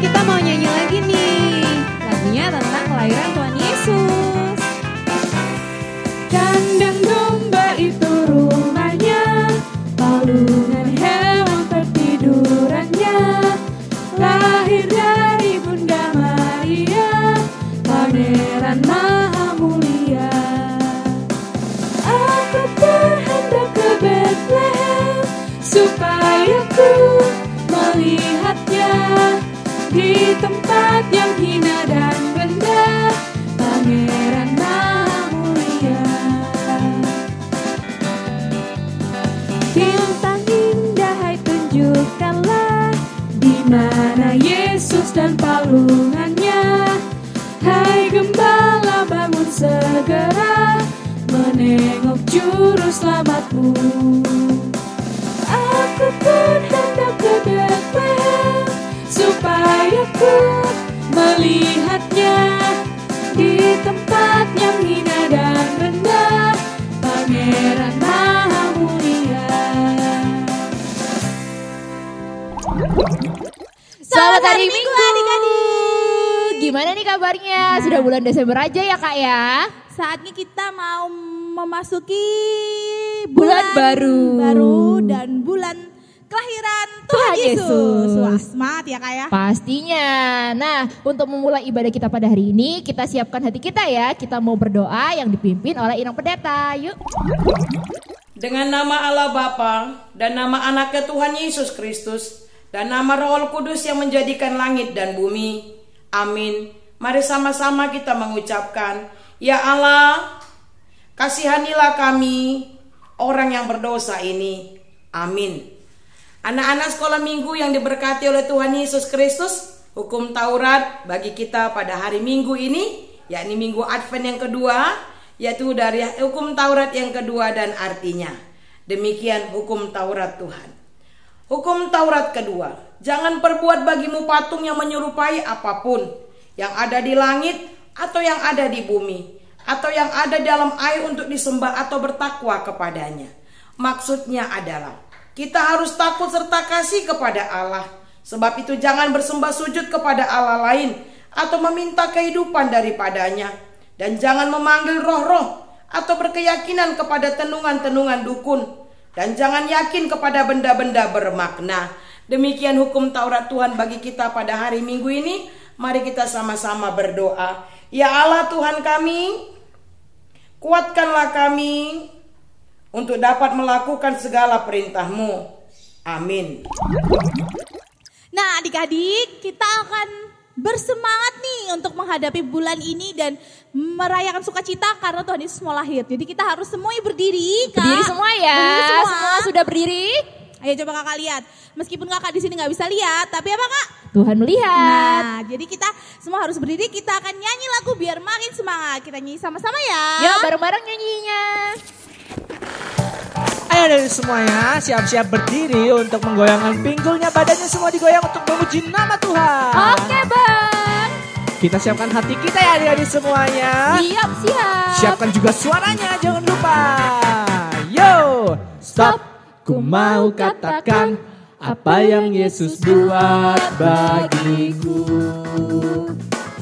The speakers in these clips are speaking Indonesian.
kita mau nyanyi lagi nih. Lagunya tentang kelahiran Tuhan Yesus. Kandang domba itu rumahnya, palungan hewan tertidurannya. Lahir dari Bunda Maria, Pangeran Maha Mulia. Aku berhendak ke Bethlehem, supaya ku melihatnya di tempat yang hina dan rendah, Pangeran Maha Mulia. Bintang indah, hai tunjukkanlah di mana Yesus dan palungannya. Hai gembala, bangun segera menengok juru selamatmu. Aku pun hendak ke Bethlehem, supaya ku melihatnya di tempat yang hina dan rendah, Pangeran Maha Mulia. Selamat hari Minggu adik-adik. Gimana nih kabarnya? Sudah bulan Desember aja ya kak ya? Saatnya kita mau memasuki Bulan baru. Dan bulan kelahiran Tuhan Yesus. Wah, semangat ya kak ya? Pastinya. Nah, untuk memulai ibadah kita pada hari ini, kita siapkan hati kita ya. Kita mau berdoa yang dipimpin oleh Inang Pendeta. Yuk. Dengan nama Allah Bapa dan nama Anaknya Tuhan Yesus Kristus dan nama Roh Kudus yang menjadikan langit dan bumi. Amin. Mari sama-sama kita mengucapkan, Ya Allah, kasihanilah kami orang yang berdosa ini. Amin. Anak-anak sekolah minggu yang diberkati oleh Tuhan Yesus Kristus, hukum Taurat bagi kita pada hari Minggu ini, yakni Minggu Advent yang kedua, yaitu dari hukum Taurat yang kedua dan artinya. Demikian hukum Taurat Tuhan. Hukum Taurat kedua, jangan perbuat bagimu patung yang menyerupai apapun yang ada di langit atau yang ada di bumi atau yang ada dalam air untuk disembah atau bertakwa kepadanya. Maksudnya adalah kita harus takut serta kasih kepada Allah. Sebab itu jangan bersembah sujud kepada Allah lain atau meminta kehidupan daripadanya. Dan jangan memanggil roh-roh atau berkeyakinan kepada tenungan-tenungan dukun. Dan jangan yakin kepada benda-benda bermakna. Demikian hukum Taurat Tuhan bagi kita pada hari Minggu ini. Mari kita sama-sama berdoa. Ya Allah Tuhan kami, kuatkanlah kami untuk dapat melakukan segala perintah-Mu. Amin. Nah adik-adik, kita akan bersemangat nih untuk menghadapi bulan ini dan merayakan sukacita karena Tuhan Yesus mau lahir. Jadi kita harus semuanya berdiri, Kak. Berdiri semua ya. Berdiri semua. Semua sudah berdiri. Ayo coba kakak lihat. Meskipun kakak di sini nggak bisa lihat, tapi apa kak? Tuhan melihat. Nah, jadi kita semua harus berdiri. Kita akan nyanyi lagu biar makin semangat. Kita nyanyi sama-sama ya. Yuk bareng-bareng nyanyinya. Ayo dari semuanya siap-siap berdiri untuk menggoyangkan pinggulnya, badannya semua digoyang untuk memuji nama Tuhan. Oke bang. Kita siapkan hati kita ya adik-adik semuanya. Siap. Siapkan juga suaranya, jangan lupa. Yo, stop. Ku mau katakan apa yang Yesus buat bagiku.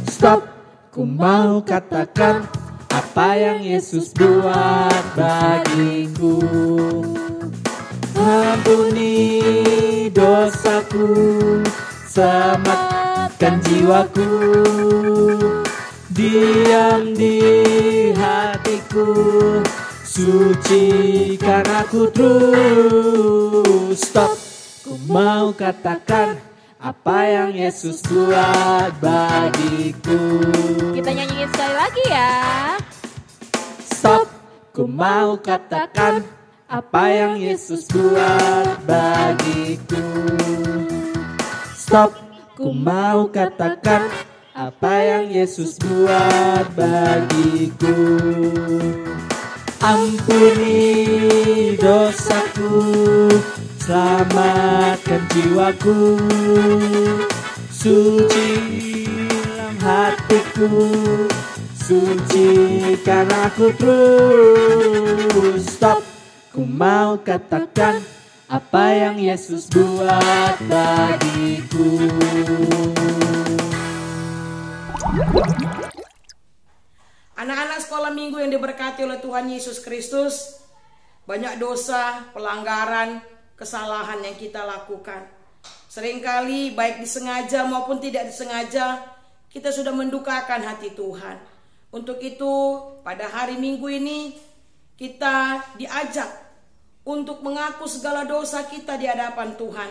Stop. Ku mau katakan apa yang Yesus buat bagiku. Ampuni dosaku, selamatkan jiwaku. Diam di hatiku, sucikan aku terus. Stop. Ku mau katakan apa yang Yesus buat bagiku. Kita nyanyiin sekali lagi ya. Stop. Ku mau katakan apa yang Yesus buat bagiku. Stop. Ku mau katakan apa yang Yesus buat bagiku. Ampuni dosaku, selamatkan jiwaku. Suci dalam hatiku, sucikan aku terus. Stop. Ku mau katakan apa yang Yesus buat bagiku. sekolah minggu yang diberkati oleh Tuhan Yesus Kristus, banyak dosa, pelanggaran, kesalahan yang kita lakukan. Seringkali baik disengaja maupun tidak disengaja, kita sudah mendukakan hati Tuhan. Untuk itu pada hari Minggu ini kita diajak untuk mengaku segala dosa kita di hadapan Tuhan.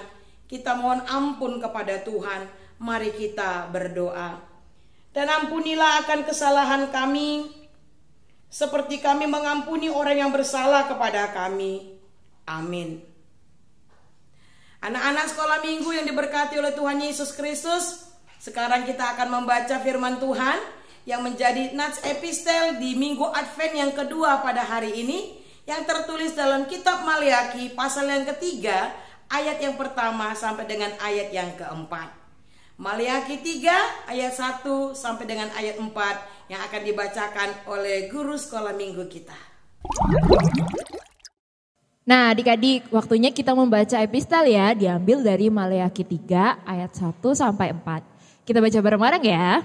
Kita mohon ampun kepada Tuhan. Mari kita berdoa. Dan ampunilah akan kesalahan kami, seperti kami mengampuni orang yang bersalah kepada kami. Amin. Anak-anak sekolah minggu yang diberkati oleh Tuhan Yesus Kristus, sekarang kita akan membaca firman Tuhan yang menjadi nats epistel di Minggu Advent yang kedua pada hari ini, yang tertulis dalam kitab Maleakhi pasal yang ketiga, ayat yang pertama sampai dengan ayat yang keempat. Maleakhi 3 ayat 1 sampai dengan ayat 4 yang akan dibacakan oleh guru sekolah minggu kita. Nah adik-adik, waktunya kita membaca epistel ya, diambil dari Maleakhi 3 ayat 1 sampai 4. Kita baca bareng-bareng ya.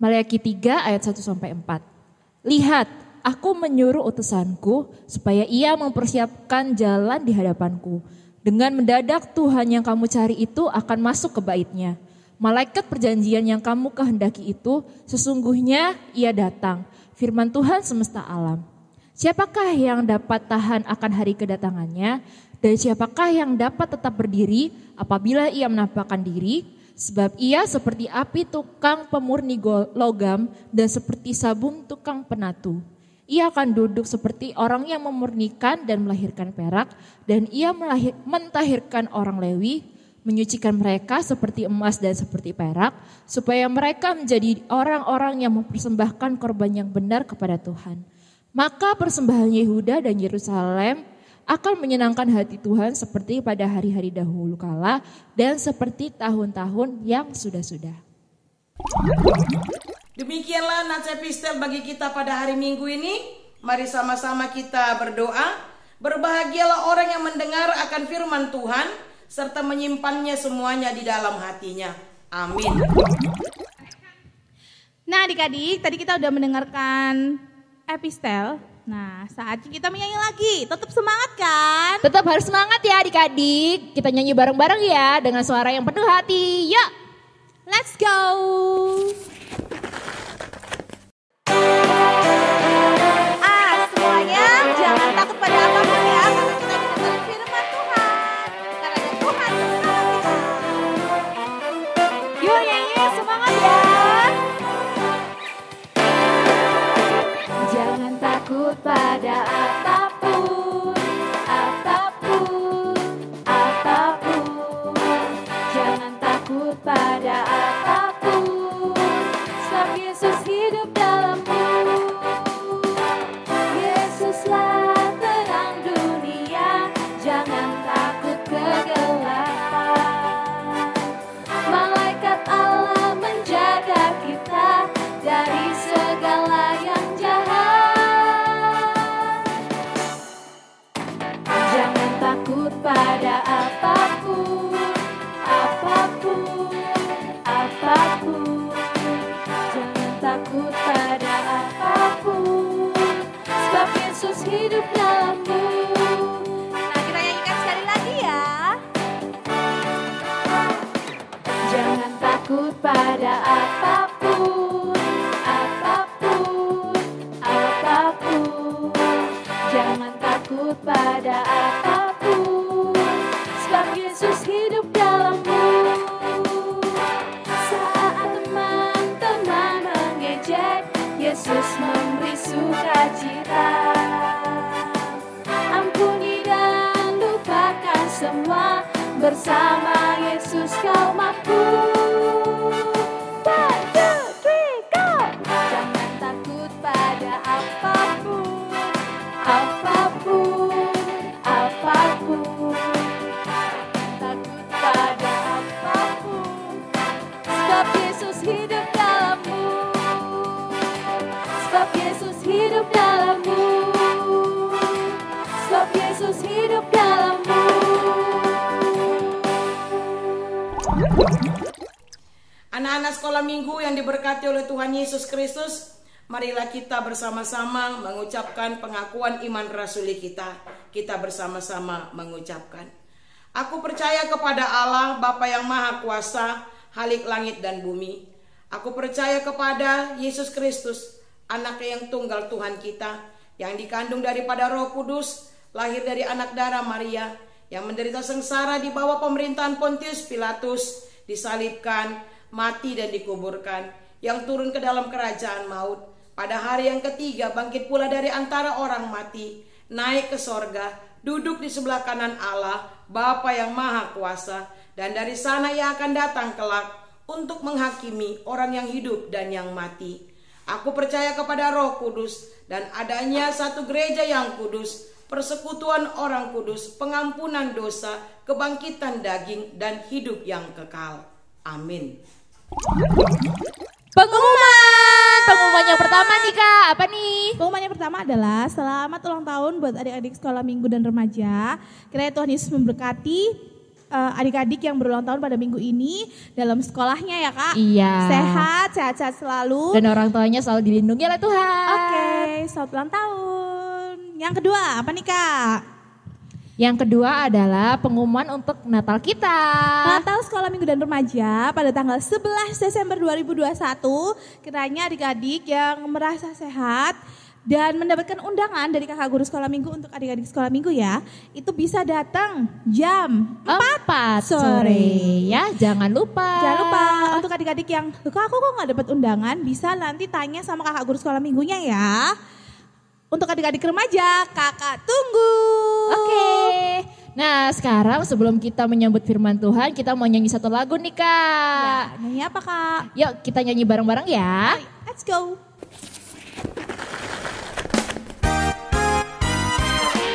Maleakhi 3 ayat 1 sampai 4. Lihat, aku menyuruh utusanku supaya ia mempersiapkan jalan di hadapanku. Dengan mendadak Tuhan yang kamu cari itu akan masuk ke bait-Nya. Malaikat perjanjian yang kamu kehendaki itu sesungguhnya ia datang. Firman Tuhan semesta alam. Siapakah yang dapat tahan akan hari kedatangannya? Dan siapakah yang dapat tetap berdiri apabila ia menampakkan diri? Sebab ia seperti api tukang pemurni logam dan seperti sabung tukang penatu. Ia akan duduk seperti orang yang memurnikan dan melahirkan perak, dan ia mentahirkan orang Lewi, menyucikan mereka seperti emas dan seperti perak, supaya mereka menjadi orang-orang yang mempersembahkan korban yang benar kepada Tuhan. Maka persembahan Yehuda dan Yerusalem akan menyenangkan hati Tuhan seperti pada hari-hari dahulu kala dan seperti tahun-tahun yang sudah-sudah. Demikianlah nats epistel bagi kita pada hari Minggu ini. Mari sama-sama kita berdoa. Berbahagialah orang yang mendengar akan firman Tuhan serta menyimpannya semuanya di dalam hatinya. Amin. Nah adik-adik, tadi kita udah mendengarkan epistel. Nah saatnya kita menyanyi lagi. Tetap semangat kan? Tetap harus semangat ya adik-adik. Kita nyanyi bareng-bareng ya dengan suara yang penuh hati. Yuk! Let's go! Semuanya jangan takut pada apapun ya, karena kita mendengar firman Tuhan. Karena ada Tuhan bersama kita. Yuk nyanyi, semangat ya. Jangan takut pada apapun, apapun, apapun. Jangan takut pada apapun, sebab Yesus hidup dalammu. Yesuslah terang dunia, jangan takut kegelapan. Malaikat Allah menjaga kita dari segala yang jahat. Jangan takut pada apapun, apapun, apapun. Jangan takut pada apapun, sebab Yesus hidup dalammu. Nah kita nyanyikan sekali lagi ya. Jangan takut pada apapun, apapun, apapun. Jangan takut pada apapun, sebab Yesus hidup dalammu. Saat teman-teman mengejek, Yesus memberi sukacita. Ampuni dan lupakan semua, bersama Yesus kau mampu. 1, 2, 3, go! Jangan takut pada apapun, apapun, apapun. Takut pada apapun, sebab Yesus hidup dalammu. Sebab Yesus hidup dalammu. Sebab Yesus hidup dalammu. Anak-anak sekolah minggu yang diberkati oleh Tuhan Yesus Kristus, marilah kita bersama-sama mengucapkan pengakuan iman rasuli kita. Kita bersama-sama mengucapkan. Aku percaya kepada Allah, Bapa yang Maha Kuasa, Khalik langit dan bumi. Aku percaya kepada Yesus Kristus, Anak yang tunggal Tuhan kita, yang dikandung daripada Roh Kudus, lahir dari anak darah Maria, yang menderita sengsara di bawah pemerintahan Pontius Pilatus, disalibkan, mati dan dikuburkan, yang turun ke dalam kerajaan maut. Pada hari yang ketiga bangkit pula dari antara orang mati, naik ke sorga, duduk di sebelah kanan Allah, Bapa yang Maha Kuasa, dan dari sana ia akan datang kelak untuk menghakimi orang yang hidup dan yang mati. Aku percaya kepada Roh Kudus dan adanya satu gereja yang kudus, persekutuan orang kudus, pengampunan dosa, kebangkitan daging, dan hidup yang kekal. Amin. Pengumuman yang pertama nih Kak, apa nih? Pengumuman yang pertama adalah selamat ulang tahun buat adik-adik sekolah minggu dan remaja. Kiranya Tuhan Yesus memberkati adik-adik yang berulang tahun pada minggu ini dalam sekolahnya ya Kak. Iya. Sehat selalu. Dan orang tuanya selalu dilindungi oleh Tuhan. Oke, selamat ulang tahun. Yang kedua apa nih Kak? Yang kedua adalah pengumuman untuk Natal kita. Natal Sekolah Minggu dan Remaja pada tanggal 11 Desember 2021. Kiranya adik-adik yang merasa sehat dan mendapatkan undangan dari kakak guru sekolah minggu untuk adik-adik sekolah minggu ya, itu bisa datang jam 4 sore. Ya, jangan lupa. Jangan lupa untuk adik-adik yang, Kak aku kok gak dapat undangan, bisa nanti tanya sama kakak guru sekolah minggunya ya. Untuk adik-adik remaja, kakak tunggu. Oke. Nah sekarang sebelum kita menyambut firman Tuhan, kita mau nyanyi satu lagu nih Kak. Ya, nyanyi apa Kak? Yuk kita nyanyi bareng-bareng ya. Let's go.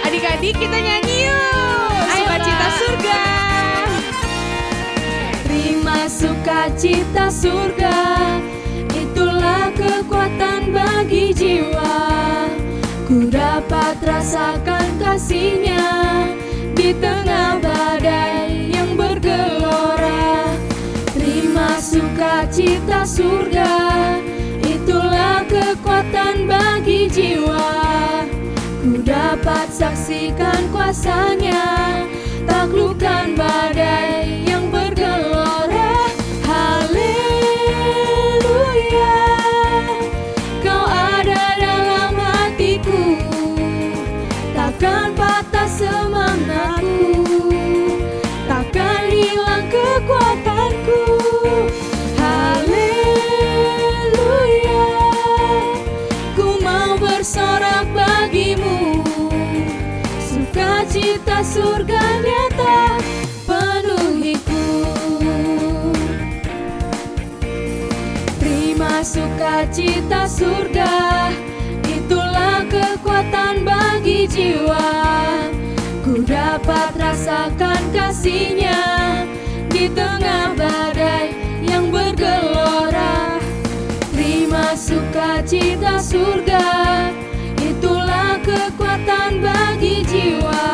Adik-adik kita nyanyi yuk. Sukacita surga. Terima sukacita surga, itulah kekuatan bagi jiwa. Ku dapat rasakan kasih-Nya di tengah badai yang bergelora. Terima sukacita surga, itulah kekuatan bagi jiwa. Ku dapat saksikan kuasa-Nya, taklukkan badai yang bergelora. Haleluya, Kau ada dalam hatiku, takkan patah semangatku, takkan hilang kekuatanku. Haleluya, ku mau bersorak bagimu, sukacita surga nyata penuhiku. Terima sukacita surga, itulah kekuatan bagi jiwa. Ku dapat rasakan kasih-Nya di tengah badai yang bergelora. Terima sukacita surga, itulah kekuatan bagi jiwa.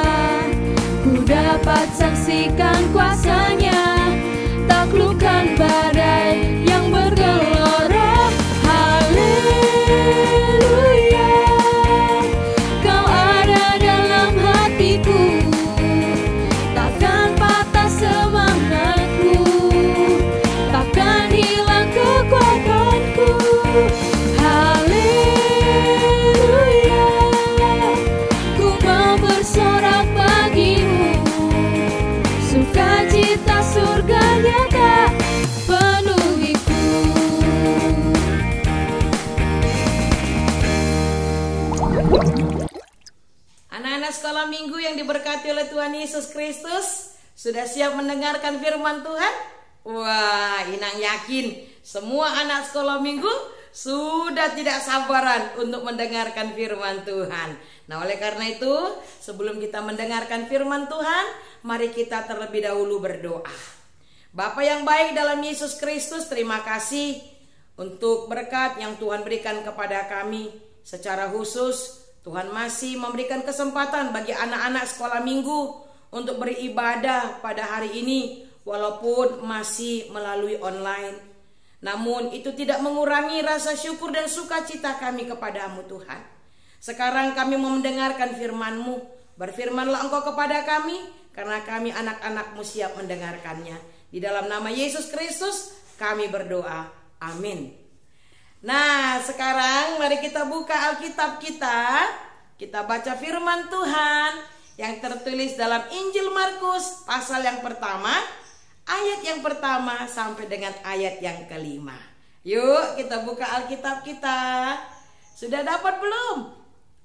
Ku dapat saksikan kuasa-Nya, taklukkan badai yang bergelora. Haleluya, Kau ada dalam hatiku, takkan patah semangatku, takkan hilang kekuatanku. Haleluya, ku mau bersorak bagimu, sukacita surga nyata penuhiku. Anak-anak sekolah minggu yang diberkati oleh Tuhan Yesus Kristus, sudah siap mendengarkan firman Tuhan? Wah, Inang yakin semua anak sekolah minggu sudah tidak sabaran untuk mendengarkan firman Tuhan. Nah, oleh karena itu, sebelum kita mendengarkan firman Tuhan, mari kita terlebih dahulu berdoa. Bapa yang baik dalam Yesus Kristus, terima kasih untuk berkat yang Tuhan berikan kepada kami. Secara khusus, Tuhan masih memberikan kesempatan bagi anak-anak sekolah minggu untuk beribadah pada hari ini, walaupun masih melalui online. Namun itu tidak mengurangi rasa syukur dan sukacita kami kepadamu Tuhan. Sekarang kami mau mendengarkan firman-Mu. Berfirmanlah Engkau kepada kami, karena kami anak-anak-Mu siap mendengarkannya. Di dalam nama Yesus Kristus kami berdoa. Amin. Nah, sekarang mari kita buka Alkitab kita. Kita baca firman Tuhan yang tertulis dalam Injil Markus pasal yang pertama, ayat yang pertama sampai dengan ayat yang kelima. Yuk kita buka Alkitab kita. Sudah dapat belum?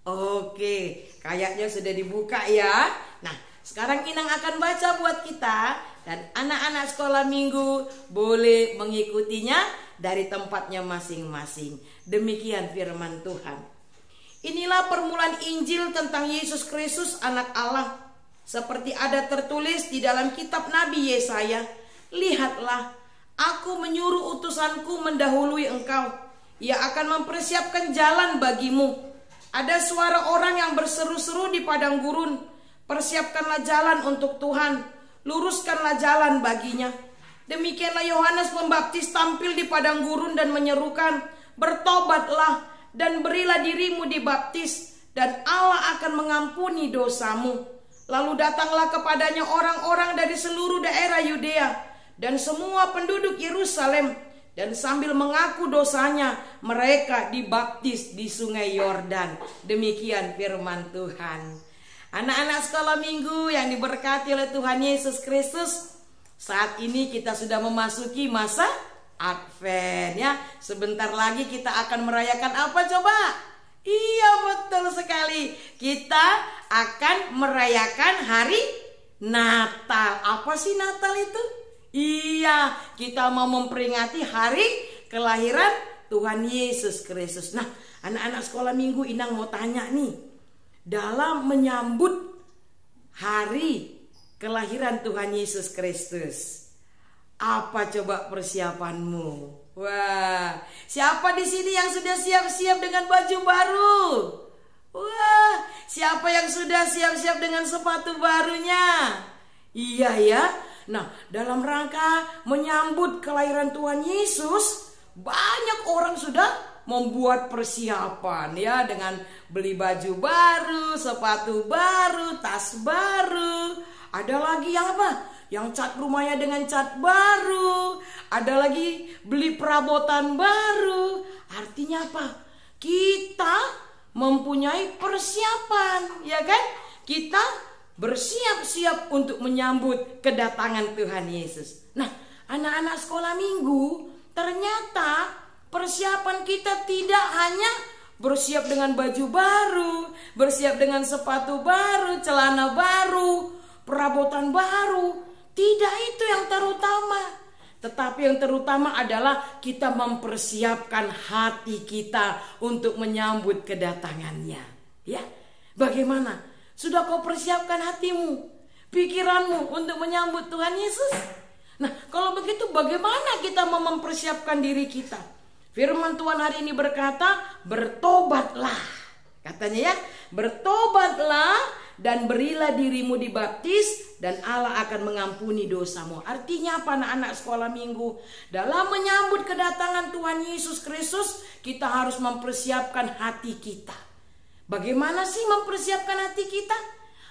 Oke, kayaknya sudah dibuka ya. Nah, sekarang Inang akan baca buat kita, dan anak-anak sekolah minggu boleh mengikutinya dari tempatnya masing-masing. Demikian firman Tuhan. Inilah permulaan Injil tentang Yesus Kristus anak Allah. Seperti ada tertulis di dalam kitab Nabi Yesaya. Lihatlah, aku menyuruh utusanku mendahului engkau. Ia akan mempersiapkan jalan bagimu. Ada suara orang yang berseru-seru di padang gurun. Persiapkanlah jalan untuk Tuhan. Luruskanlah jalan baginya. Demikianlah Yohanes Pembaptis tampil di padang gurun dan menyerukan, bertobatlah dan berilah dirimu dibaptis, dan Allah akan mengampuni dosamu. Lalu datanglah kepadanya orang-orang dari seluruh daerah Yudea dan semua penduduk Yerusalem, dan sambil mengaku dosanya mereka dibaptis di sungai Yordan. Demikian firman Tuhan. Anak-anak sekolah minggu yang diberkati oleh Tuhan Yesus Kristus, saat ini kita sudah memasuki masa Advent ya. Sebentar lagi kita akan merayakan apa coba? Iya, betul sekali. Kita akan merayakan hari Natal. Apa sih Natal itu? Iya, kita mau memperingati hari kelahiran Tuhan Yesus Kristus. Nah, anak-anak sekolah minggu, Inang mau tanya nih. Dalam menyambut hari kelahiran Tuhan Yesus Kristus, apa coba persiapanmu? Wah, siapa di sini yang sudah siap-siap dengan baju baru? Wah, siapa yang sudah siap-siap dengan sepatu barunya? Iya ya. Nah, dalam rangka menyambut kelahiran Tuhan Yesus, banyak orang sudah membuat persiapan ya, dengan beli baju baru, sepatu baru, tas baru. Ada lagi yang apa? Yang cat rumahnya dengan cat baru. Ada lagi beli perabotan baru. Artinya apa? Kita mempunyai persiapan, ya kan? Kita bersiap-siap untuk menyambut kedatangan Tuhan Yesus. Nah, anak-anak sekolah minggu, ternyata persiapan kita tidak hanya bersiap dengan baju baru, bersiap dengan sepatu baru, celana baru, perabotan baru. Tidak itu yang terutama. Tetapi yang terutama adalah kita mempersiapkan hati kita untuk menyambut kedatangannya. Ya, bagaimana? Sudah kau persiapkan hatimu, pikiranmu untuk menyambut Tuhan Yesus? Nah, kalau begitu bagaimana kita mau mempersiapkan diri kita? Firman Tuhan hari ini berkata, bertobatlah. Katanya ya, bertobatlah dan berilah dirimu dibaptis, dan Allah akan mengampuni dosamu. Artinya apa anak-anak sekolah minggu? Dalam menyambut kedatangan Tuhan Yesus Kristus, kita harus mempersiapkan hati kita. Bagaimana sih mempersiapkan hati kita?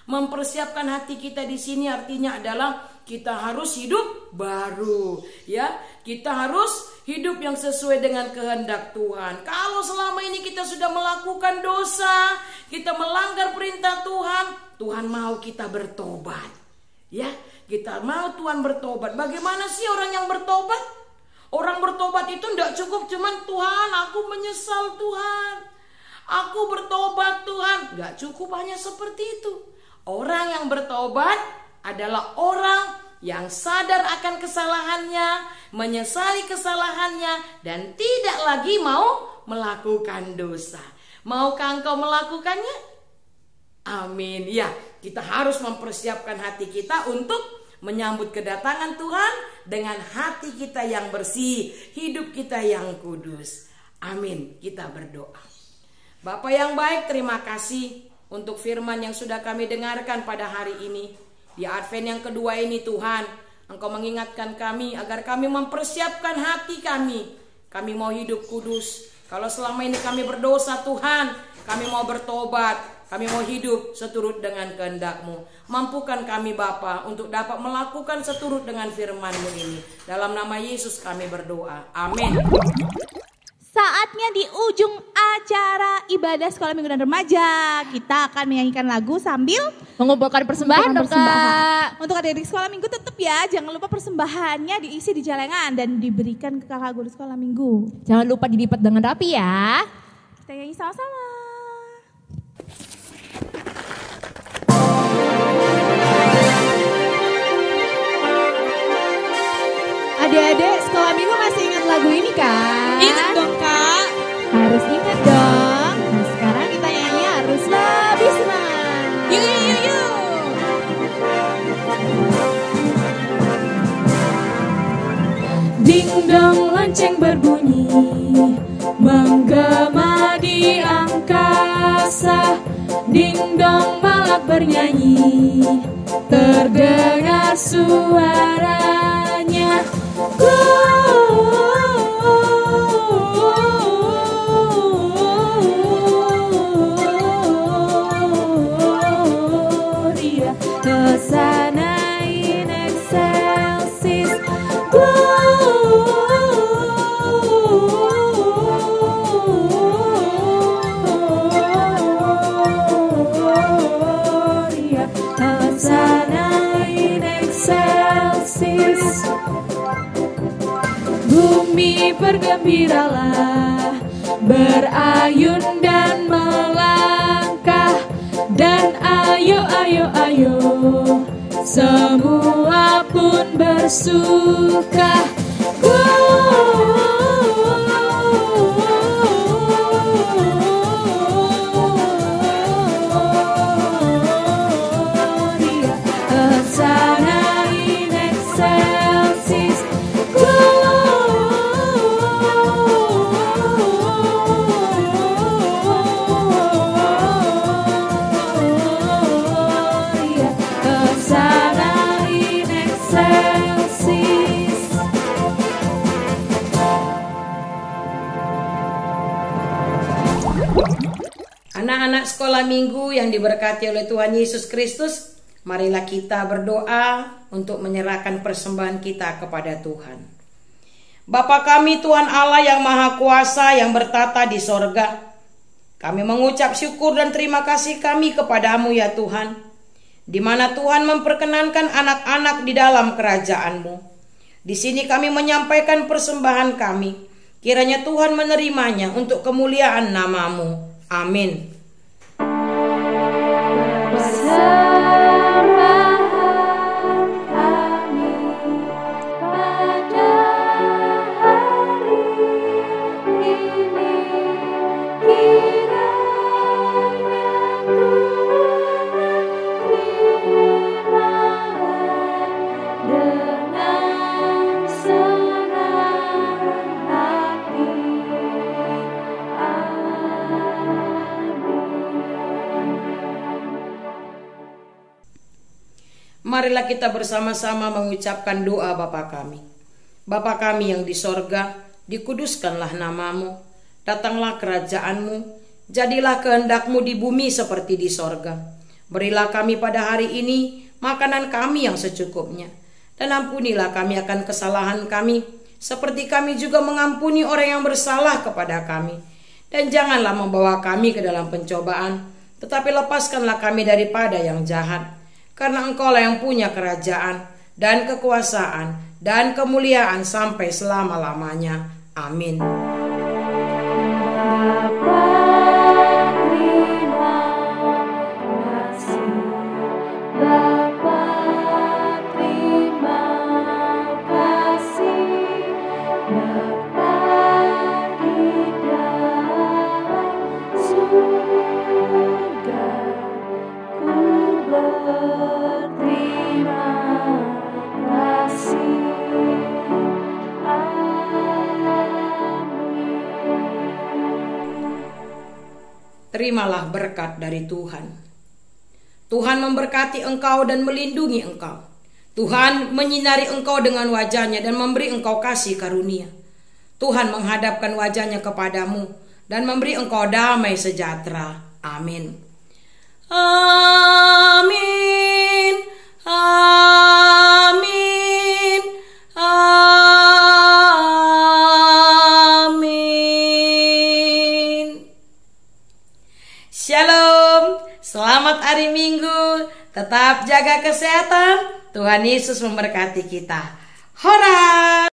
Mempersiapkan hati kita di sini artinya adalah kita harus hidup baru, ya. Kita harus hidup yang sesuai dengan kehendak Tuhan. Kalau selama ini kita sudah melakukan dosa, kita melanggar perintah Tuhan, Tuhan mau kita bertobat. Ya, kita mau Tuhan bertobat. Bagaimana sih orang yang bertobat? Orang bertobat itu tidak cukup cuman Tuhan, aku menyesal Tuhan, aku bertobat Tuhan. Gak cukup hanya seperti itu. Orang yang bertobat adalah orang yang sadar akan kesalahannya, menyesali kesalahannya, dan tidak lagi mau melakukan dosa. Maukah engkau melakukannya? Amin. Ya, kita harus mempersiapkan hati kita untuk menyambut kedatangan Tuhan dengan hati kita yang bersih, hidup kita yang kudus. Amin. Kita berdoa. Bapa yang baik, terima kasih untuk firman yang sudah kami dengarkan pada hari ini. Di Advent yang kedua ini Tuhan, Engkau mengingatkan kami agar kami mempersiapkan hati kami. Kami mau hidup kudus. Kalau selama ini kami berdosa Tuhan, kami mau bertobat. Kami mau hidup seturut dengan kehendak-Mu. Mampukan kami Bapa untuk dapat melakukan seturut dengan firman-Mu ini. Dalam nama Yesus kami berdoa. Amin. Saatnya di ujung acara ibadah sekolah minggu dan remaja, kita akan menyanyikan lagu sambil Mengumpulkan persembahan dong Kak. Untuk adik-adik sekolah minggu tetap ya, jangan lupa persembahannya diisi di celengan dan diberikan ke kakak guru sekolah minggu. Jangan lupa dilipat dengan rapi ya. Kita nyanyi sama-sama. Adik-adik sekolah minggu masih ingat lagu ini kan? Ingat dong Kak. Harus ingat dong. Nah sekarang kita nyanyi harus lebih semangat. Yuk. Ding dong lonceng berbunyi, menggema di angkasa. Ding dong malak bernyanyi, terdengar suaranya. Gloria, Hosanna in excelsis. Gloria, Hosanna in excelsis. Bumi bergembiralah, berayun dan melangkah. Dan ayo, semua pun bersuka. Gloria, Hosanna in excelsis. Gloria, Hosanna in excelsis. Anak-anak sekolah minggu yang diberkati oleh Tuhan Yesus Kristus, marilah kita berdoa untuk menyerahkan persembahan kita kepada Tuhan. Bapa kami Tuhan Allah yang Maha Kuasa yang bertata di sorga, kami mengucap syukur dan terima kasih kami kepadamu ya Tuhan, di mana Tuhan memperkenankan anak-anak di dalam kerajaan-Mu. Di sini kami menyampaikan persembahan kami, kiranya Tuhan menerimanya untuk kemuliaan nama-Mu. Amin. Persembahan kami pada hari ini, kiranya Tuhan dengan senang hati. Marilah kita bersama-sama mengucapkan doa Bapa kami. Bapa kami yang di sorga, dikuduskanlah nama-Mu, datanglah kerajaan-Mu, jadilah kehendak-Mu di bumi seperti di sorga. Berilah kami pada hari ini makanan kami yang secukupnya, dan ampunilah kami akan kesalahan kami, seperti kami juga mengampuni orang yang bersalah kepada kami. Dan janganlah membawa kami ke dalam pencobaan, tetapi lepaskanlah kami daripada yang jahat. Karena Engkaulah yang punya kerajaan dan kekuasaan dan kemuliaan sampai selama-lamanya. Amin. Bapa, terima kasih. Bapa, terima kasih. Bapa di dalam surga, ku berterima kasih. Terimalah berkat dari Tuhan. Tuhan memberkati engkau dan melindungi engkau. Tuhan menyinari engkau dengan wajahnya dan memberi engkau kasih karunia. Tuhan menghadapkan wajahnya kepadamu dan memberi engkau damai sejahtera. Amin. Amin. Amin. Amin. Shalom. Selamat hari Minggu. Tetap jaga kesehatan. Tuhan Yesus memberkati kita. Hora!